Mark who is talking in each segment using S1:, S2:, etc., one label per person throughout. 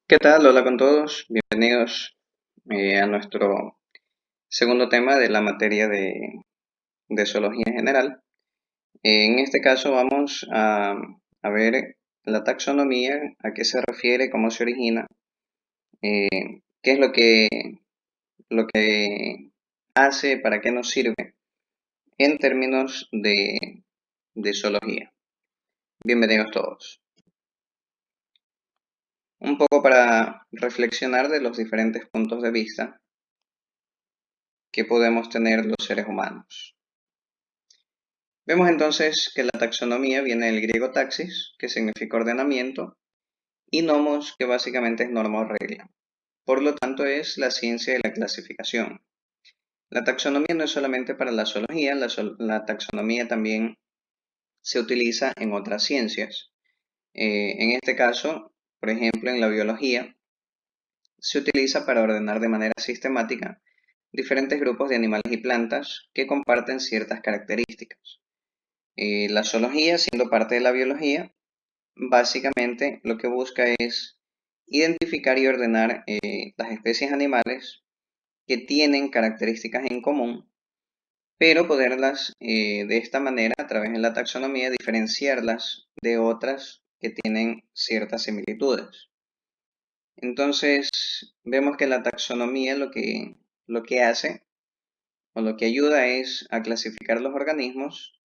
S1: ¿Qué tal? Hola con todos. Bienvenidos a nuestro segundo tema de la materia de zoología en general. En este caso vamos a ver la taxonomía, a qué se refiere, cómo se origina, qué es lo que hace, para qué nos sirve en términos de zoología. Bienvenidos todos. Un poco para reflexionar de los diferentes puntos de vista que podemos tener los seres humanos. Vemos entonces que la taxonomía viene del griego taxis, que significa ordenamiento, y nomos, que básicamente es norma o regla. Por lo tanto, es la ciencia de la clasificación. La taxonomía no es solamente para la zoología, la taxonomía también se utiliza en otras ciencias. En este caso, por ejemplo, en la biología, se utiliza para ordenar de manera sistemática diferentes grupos de animales y plantas que comparten ciertas características. La zoología, siendo parte de la biología, básicamente lo que busca es identificar y ordenar las especies animales que tienen características en común, pero poderlas de esta manera, a través de la taxonomía, diferenciarlas de otras que tienen ciertas similitudes. Entonces, vemos que la taxonomía lo que hace o lo que ayuda es a clasificar los organismos,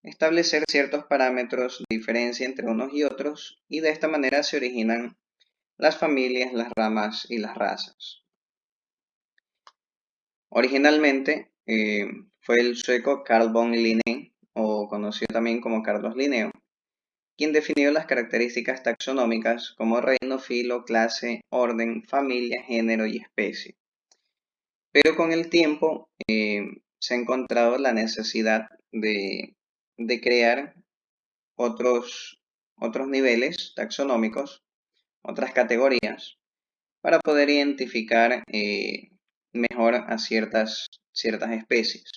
S1: establecer ciertos parámetros de diferencia entre unos y otros, y de esta manera se originan las familias, las ramas y las razas. Originalmente fue el sueco Carl von Linné, o conocido también como Carlos Linneo, quien definió las características taxonómicas como reino, filo, clase, orden, familia, género y especie. Pero con el tiempo se ha encontrado la necesidad de crear otros niveles taxonómicos, otras categorías, para poder identificar mejor a ciertas especies.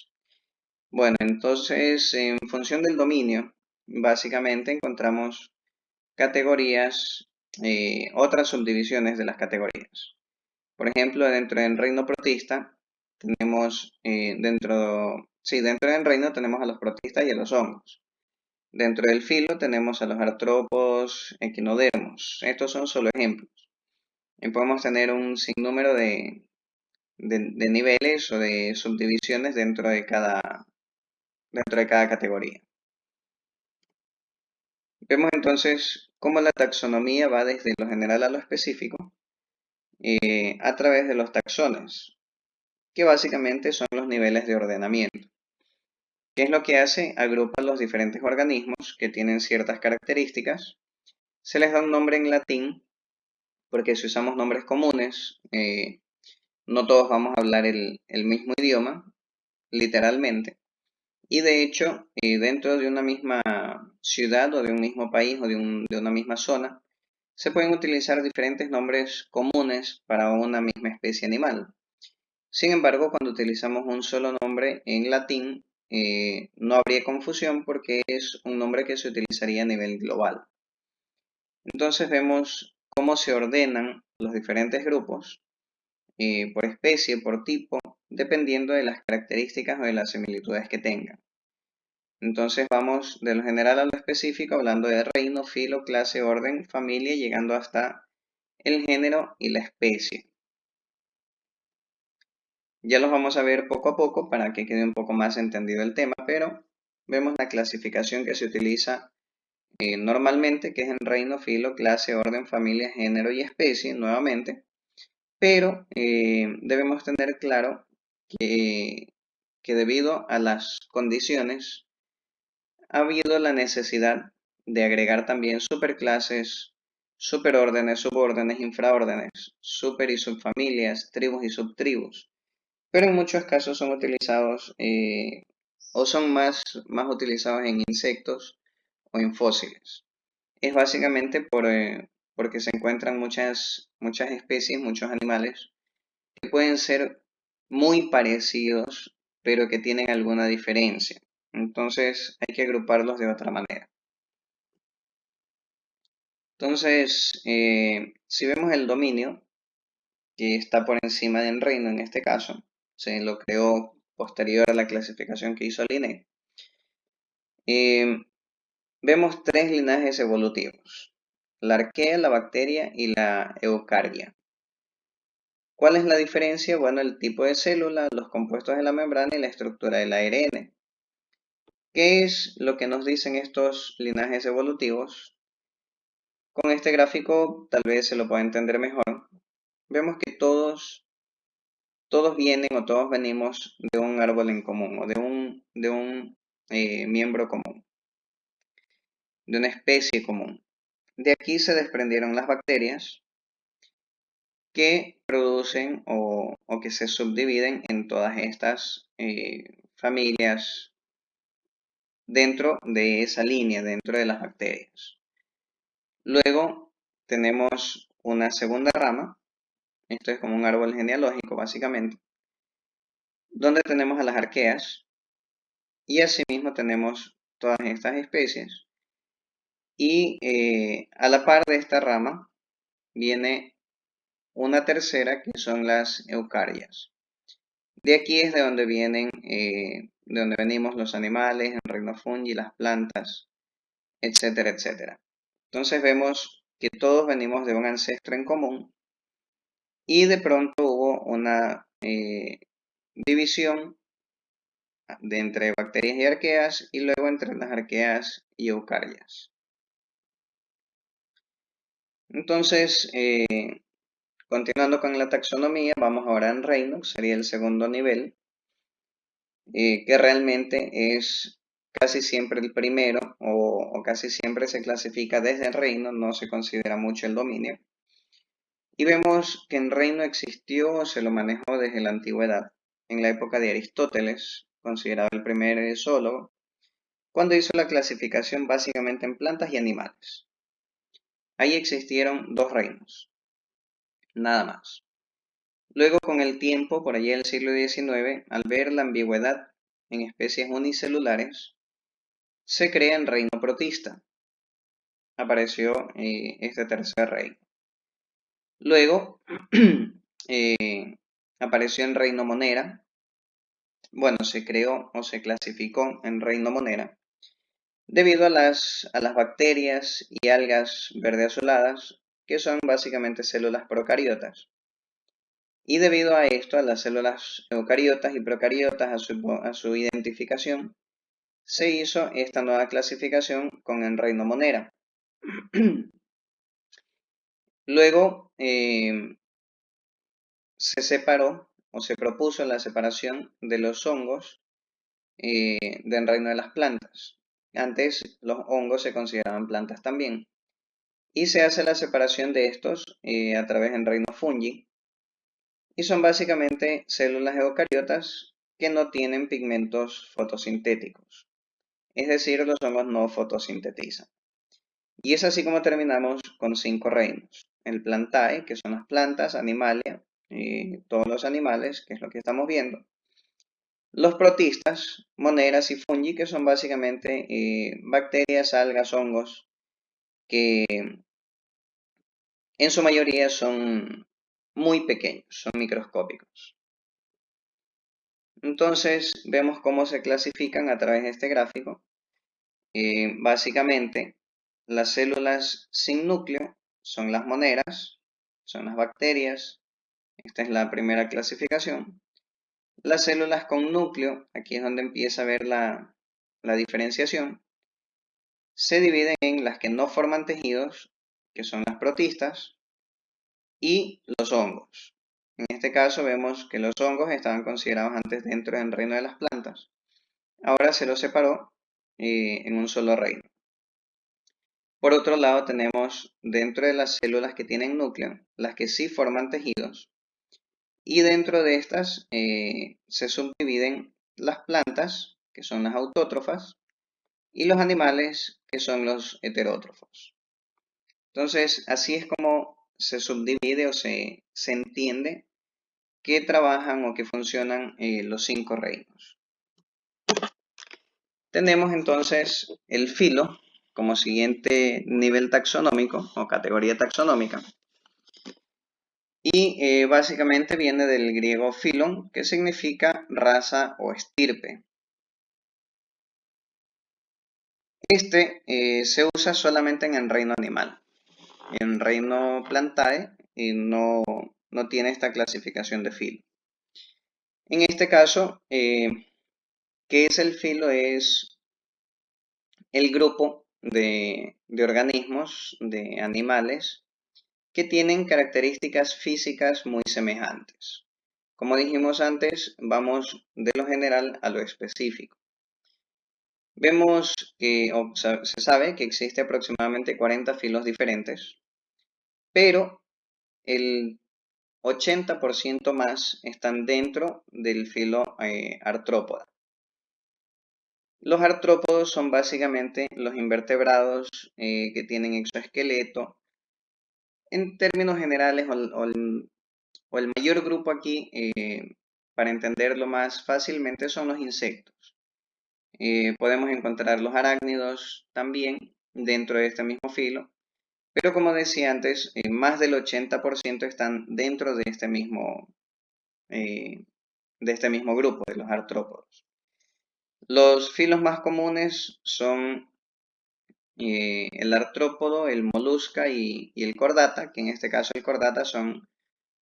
S1: Bueno, entonces en función del dominio, básicamente encontramos categorías, otras subdivisiones de las categorías. Por ejemplo, dentro del reino protista tenemos, dentro del reino tenemos a los protistas y a los hongos. Dentro del filo tenemos a los artrópodos, equinodermos. Estos son solo ejemplos. Y podemos tener un sinnúmero de niveles o de subdivisiones dentro de cada categoría. Vemos entonces cómo la taxonomía va desde lo general a lo específico a través de los taxones, que básicamente son los niveles de ordenamiento. ¿Qué es lo que hace? Agrupa los diferentes organismos que tienen ciertas características, se les da un nombre en latín, porque si usamos nombres comunes, no todos vamos a hablar el mismo idioma, literalmente. Y de hecho, dentro de una misma ciudad o de un mismo país o de una misma zona, se pueden utilizar diferentes nombres comunes para una misma especie animal. Sin embargo, cuando utilizamos un solo nombre en latín, no habría confusión porque es un nombre que se utilizaría a nivel global. Entonces vemos cómo se ordenan los diferentes grupos por especie, por tipo, dependiendo de las características o de las similitudes que tengan. Entonces vamos de lo general a lo específico, hablando de reino, filo, clase, orden, familia, llegando hasta el género y la especie. Ya los vamos a ver poco a poco para que quede un poco más entendido el tema, pero vemos la clasificación que se utiliza normalmente, que es en reino, filo, clase, orden, familia, género y especie, nuevamente. Pero debemos tener claro que debido a las condiciones ha habido la necesidad de agregar también superclases, superórdenes, subórdenes, infraórdenes, super y subfamilias, tribus y subtribus. Pero en muchos casos son utilizados o son más utilizados en insectos o en fósiles. Es básicamente porque se encuentran muchas especies, muchos animales que pueden ser muy parecidos, pero que tienen alguna diferencia. Entonces hay que agruparlos de otra manera. Entonces, si vemos el dominio, que está por encima del reino en este caso, se lo creó posterior a la clasificación que hizo Linné. Vemos tres linajes evolutivos: la arquea, la bacteria y la eucardia. ¿Cuál es la diferencia? Bueno, el tipo de célula, los compuestos de la membrana y la estructura del ARN. ¿Qué es lo que nos dicen estos linajes evolutivos? Con este gráfico tal vez se lo pueda entender mejor. Vemos que todos vienen o todos venimos de un árbol en común o de un miembro común, de una especie común. De aquí se desprendieron las bacterias que producen o que se subdividen en todas estas familias dentro de esa línea, dentro de las bacterias. Luego tenemos una segunda rama, esto es como un árbol genealógico básicamente, donde tenemos a las arqueas y asimismo tenemos todas estas especies. Y a la par de esta rama viene una tercera que son las eucardias. De aquí es de donde de donde venimos los animales, el reino fungi, las plantas, etcétera, etcétera. Entonces vemos que todos venimos de un ancestro en común y de pronto hubo una división entre bacterias y arqueas y luego entre las arqueas y eucardias. Entonces, continuando con la taxonomía, vamos ahora en reino, sería el segundo nivel, que realmente es casi siempre el primero o casi siempre se clasifica desde el reino, no se considera mucho el dominio. Y vemos que en reino existió o se lo manejó desde la antigüedad, en la época de Aristóteles, considerado el primer zoólogo, cuando hizo la clasificación básicamente en plantas y animales. Ahí existieron dos reinos, nada más. Luego, con el tiempo, por allí del siglo XIX, al ver la ambigüedad en especies unicelulares, se crea el reino protista. Apareció este tercer reino. Luego, apareció en reino monera. Bueno, se creó o se clasificó en reino monera debido a las bacterias y algas verde azuladas, que son básicamente células procariotas. Y debido a esto, a las células eucariotas y procariotas, a su identificación, se hizo esta nueva clasificación con el reino monera. Luego se separó o se propuso la separación de los hongos del reino de las plantas. Antes los hongos se consideraban plantas también. Y se hace la separación de estos a través del reino fungi. Y son básicamente células eucariotas que no tienen pigmentos fotosintéticos. Es decir, los hongos no fotosintetizan. Y es así como terminamos con 5 reinos. El Plantae, que son las plantas, Animalia, todos los animales, que es lo que estamos viendo. Los protistas, moneras y fungi, que son básicamente bacterias, algas, hongos, que en su mayoría son muy pequeños, son microscópicos. Entonces vemos cómo se clasifican a través de este gráfico. Básicamente, las células sin núcleo son las moneras, son las bacterias. Esta es la primera clasificación. Las células con núcleo, aquí es donde empieza a ver la diferenciación, se dividen en las que no forman tejidos, que son las protistas, y los hongos. En este caso vemos que los hongos estaban considerados antes dentro del reino de las plantas. Ahora se los separó en un solo reino. Por otro lado tenemos dentro de las células que tienen núcleo, las que sí forman tejidos. Y dentro de estas se subdividen las plantas, que son las autótrofas, y los animales, que son los heterótrofos. Entonces, así es como se subdivide o se entiende que trabajan o que funcionan los 5 reinos. Tenemos entonces el filo, como siguiente nivel taxonómico o categoría taxonómica. Y básicamente viene del griego phylon, que significa raza o estirpe. Este se usa solamente en el reino animal. En reino plantae no tiene esta clasificación de filo. En este caso, ¿qué es el filo? Es el grupo de organismos, de animales, que tienen características físicas muy semejantes. Como dijimos antes, vamos de lo general a lo específico. Vemos que, se sabe que existe aproximadamente 40 filos diferentes, pero el 80% más están dentro del filo artrópoda. Los artrópodos son básicamente los invertebrados que tienen exoesqueleto. En términos generales, o el mayor grupo aquí, para entenderlo más fácilmente, son los insectos. Podemos encontrar los arácnidos también dentro de este mismo filo, pero como decía antes, más del 80% están dentro de este mismo grupo, de los artrópodos. Los filos más comunes son el artrópodo, el molusca y el cordata, que en este caso el cordata son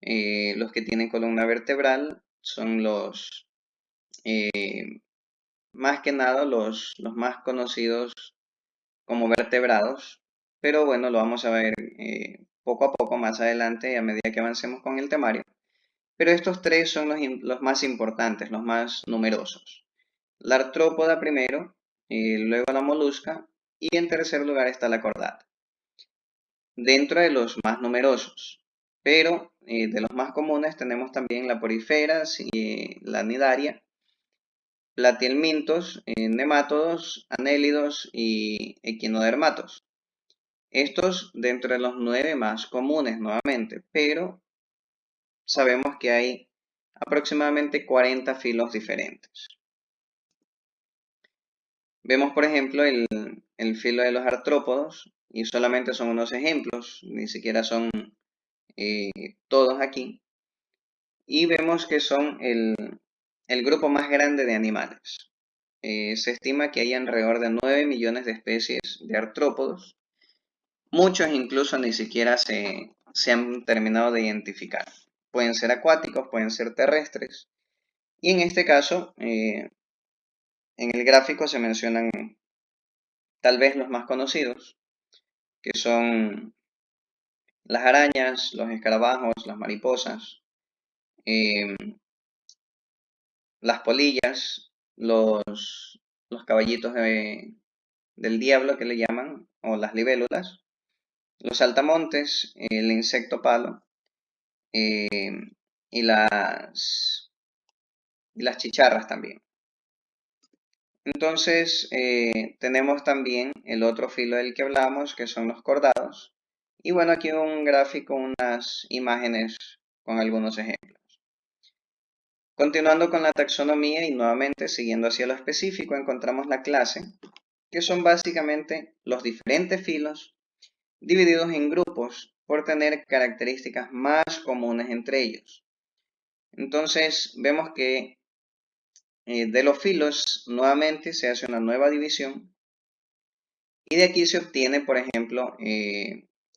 S1: los que tienen columna vertebral, son los, más que nada, los más conocidos como vertebrados, pero bueno, lo vamos a ver poco a poco más adelante a medida que avancemos con el temario. Pero estos tres son los más importantes, los más numerosos. La artrópoda primero, luego la molusca y en tercer lugar está la cordata. Dentro de los más numerosos, pero de los más comunes tenemos también la poriferas y la nidaria, platihelmintos, nemátodos, anélidos y equinodermatos. Estos dentro de los 9 más comunes nuevamente, pero sabemos que hay aproximadamente 40 filos diferentes. Vemos, por ejemplo, el filo de los artrópodos, y solamente son unos ejemplos, ni siquiera son todos aquí. Y vemos que son el grupo más grande de animales. Se estima que hay alrededor de 9 millones de especies de artrópodos. Muchos incluso ni siquiera se han terminado de identificar. Pueden ser acuáticos, pueden ser terrestres. Y en este caso, en el gráfico se mencionan tal vez los más conocidos, que son las arañas, los escarabajos, las mariposas, eh, las polillas, los caballitos del diablo que le llaman, o las libélulas, los saltamontes, el insecto palo y las chicharras también. Entonces tenemos también el otro filo del que hablamos, que son los cordados. Y bueno, aquí un gráfico, unas imágenes con algunos ejemplos. Continuando con la taxonomía y nuevamente siguiendo hacia lo específico, encontramos la clase, que son básicamente los diferentes filos divididos en grupos por tener características más comunes entre ellos. Entonces vemos que de los filos nuevamente se hace una nueva división y de aquí se obtiene, por ejemplo,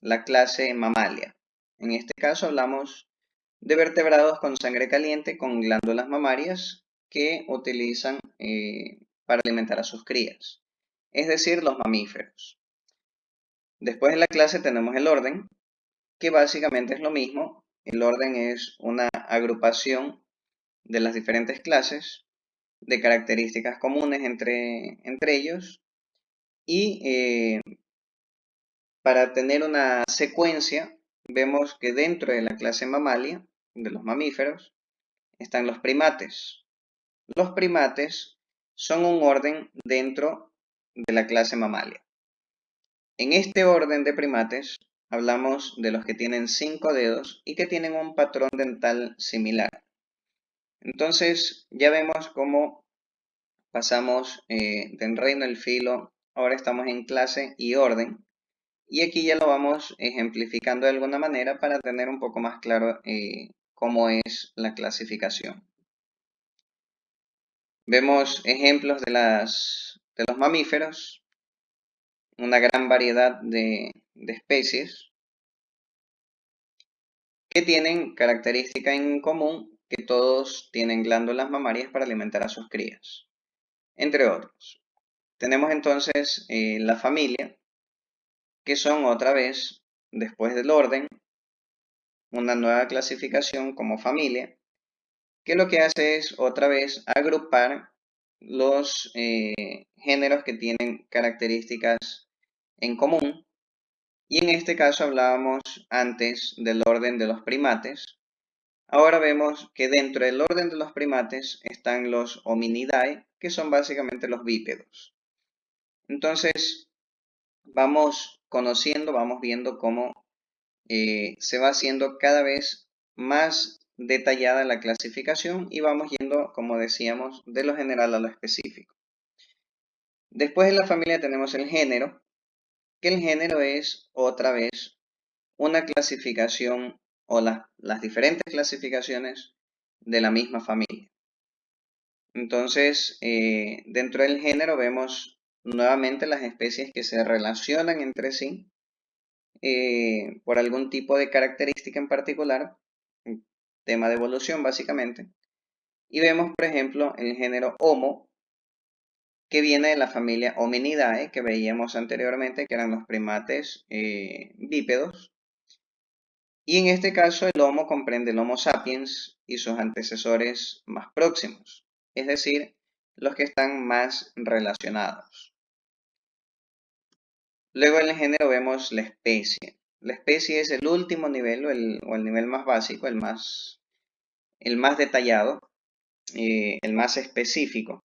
S1: la clase Mamalia. En este caso hablamos de vertebrados con sangre caliente con glándulas mamarias que utilizan para alimentar a sus crías, es decir, los mamíferos. Después de la clase tenemos el orden, que básicamente es lo mismo. El orden es una agrupación de las diferentes clases de características comunes entre ellos y para tener una secuencia vemos que dentro de la clase Mamalia, de los mamíferos, están los primates. Los primates son un orden dentro de la clase Mamalia. En este orden de primates hablamos de los que tienen 5 dedos y que tienen un patrón dental similar. Entonces ya vemos cómo pasamos del reino del filo ahora estamos en clase y orden. Y aquí ya lo vamos ejemplificando de alguna manera para tener un poco más claro cómo es la clasificación. Vemos ejemplos de los mamíferos, una gran variedad de especies que tienen característica en común que todos tienen glándulas mamarias para alimentar a sus crías, entre otros. Tenemos entonces la familia, que son otra vez, después del orden, una nueva clasificación como familia, que lo que hace es otra vez agrupar los géneros que tienen características en común. Y en este caso hablábamos antes del orden de los primates. Ahora vemos que dentro del orden de los primates están los Hominidae, que son básicamente los bípedos. Entonces, vamos conociendo, vamos viendo cómo se va haciendo cada vez más detallada la clasificación y vamos yendo, como decíamos, de lo general a lo específico. Después de la familia tenemos el género, que el género es otra vez una clasificación o las diferentes clasificaciones de la misma familia. Entonces, dentro del género vemos nuevamente las especies que se relacionan entre sí por algún tipo de característica en particular, un tema de evolución básicamente. Y vemos, por ejemplo, el género Homo, que viene de la familia Hominidae, que veíamos anteriormente, que eran los primates bípedos. Y en este caso el Homo comprende el Homo sapiens y sus antecesores más próximos, es decir, los que están más relacionados. Luego en el género vemos la especie. La especie es el último nivel o el nivel más básico, el más detallado, el más específico.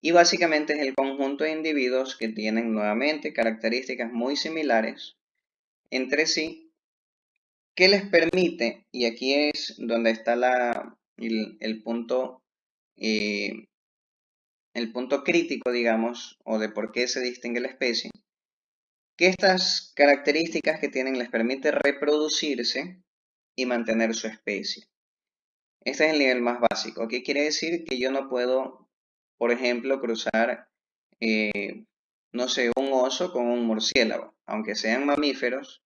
S1: Y básicamente es el conjunto de individuos que tienen nuevamente características muy similares entre sí, que les permite, y aquí es donde está eh, el punto crítico, digamos, o de por qué se distingue la especie, que estas características que tienen les permite reproducirse y mantener su especie. Este es el nivel más básico. ¿Qué quiere decir? Que yo no puedo, por ejemplo, cruzar, no sé, un oso con un murciélago. Aunque sean mamíferos,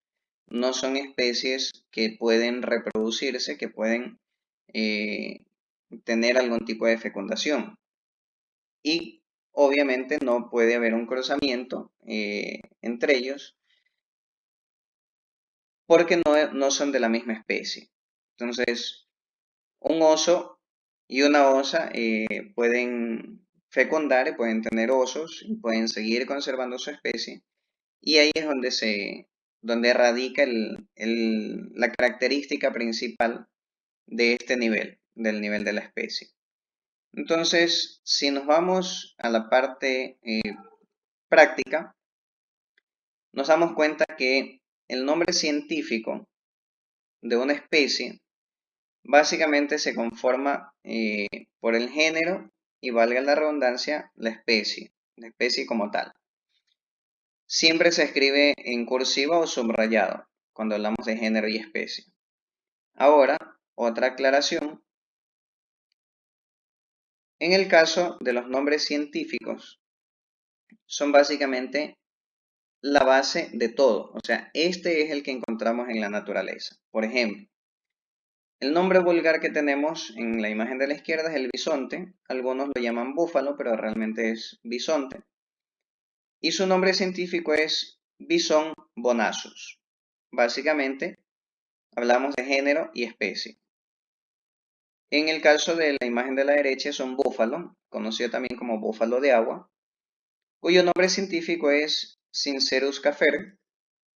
S1: no son especies que pueden reproducirse, que pueden eh, tener algún tipo de fecundación. Y obviamente no puede haber un cruzamiento entre ellos porque no son de la misma especie. Entonces, un oso y una osa pueden fecundar y pueden tener osos y pueden seguir conservando su especie. Y ahí es donde radica la característica principal de este nivel, del nivel de la especie. Entonces, si nos vamos a la parte práctica, nos damos cuenta que el nombre científico de una especie básicamente se conforma por el género y, valga la redundancia, la especie como tal. Siempre se escribe en cursiva o subrayado cuando hablamos de género y especie. Ahora, otra aclaración. En el caso de los nombres científicos, son básicamente la base de todo. O sea, este es el que encontramos en la naturaleza. Por ejemplo, el nombre vulgar que tenemos en la imagen de la izquierda es el bisonte. Algunos lo llaman búfalo, pero realmente es bisonte. Y su nombre científico es Bison bonasus. Básicamente, hablamos de género y especie. En el caso de la imagen de la derecha es un búfalo, conocido también como búfalo de agua, cuyo nombre científico es Cincerus cafer.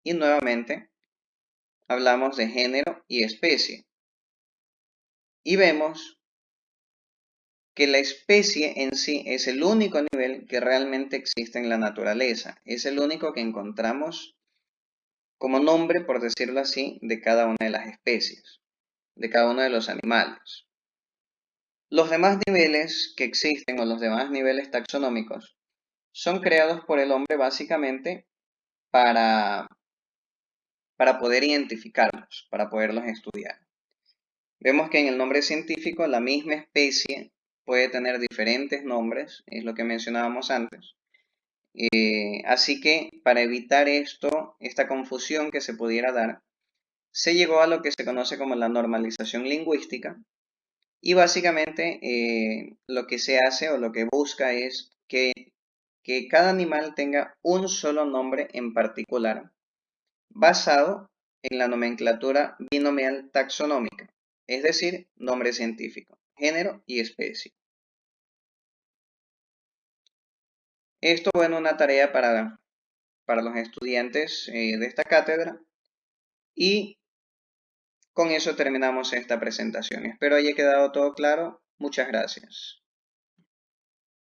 S1: Y nuevamente, hablamos de género y especie. Y vemos que la especie en sí es el único nivel que realmente existe en la naturaleza. Es el único que encontramos como nombre, por decirlo así, de cada una de las especies, de cada uno de los animales. Los demás niveles que existen o los demás niveles taxonómicos son creados por el hombre básicamente para, para poder identificarlos, para poderlos estudiar. Vemos que en el nombre científico la misma especie puede tener diferentes nombres, es lo que mencionábamos antes. Así que para evitar esto, esta confusión que se pudiera dar, se llegó a lo que se conoce como la normalización lingüística y básicamente lo que se hace o lo que busca es que cada animal tenga un solo nombre en particular basado en la nomenclatura binomial taxonómica, es decir, nombre científico, género y especie. Esto, bueno, una tarea para los estudiantes de esta cátedra y con eso terminamos esta presentación. Espero haya quedado todo claro. Muchas gracias.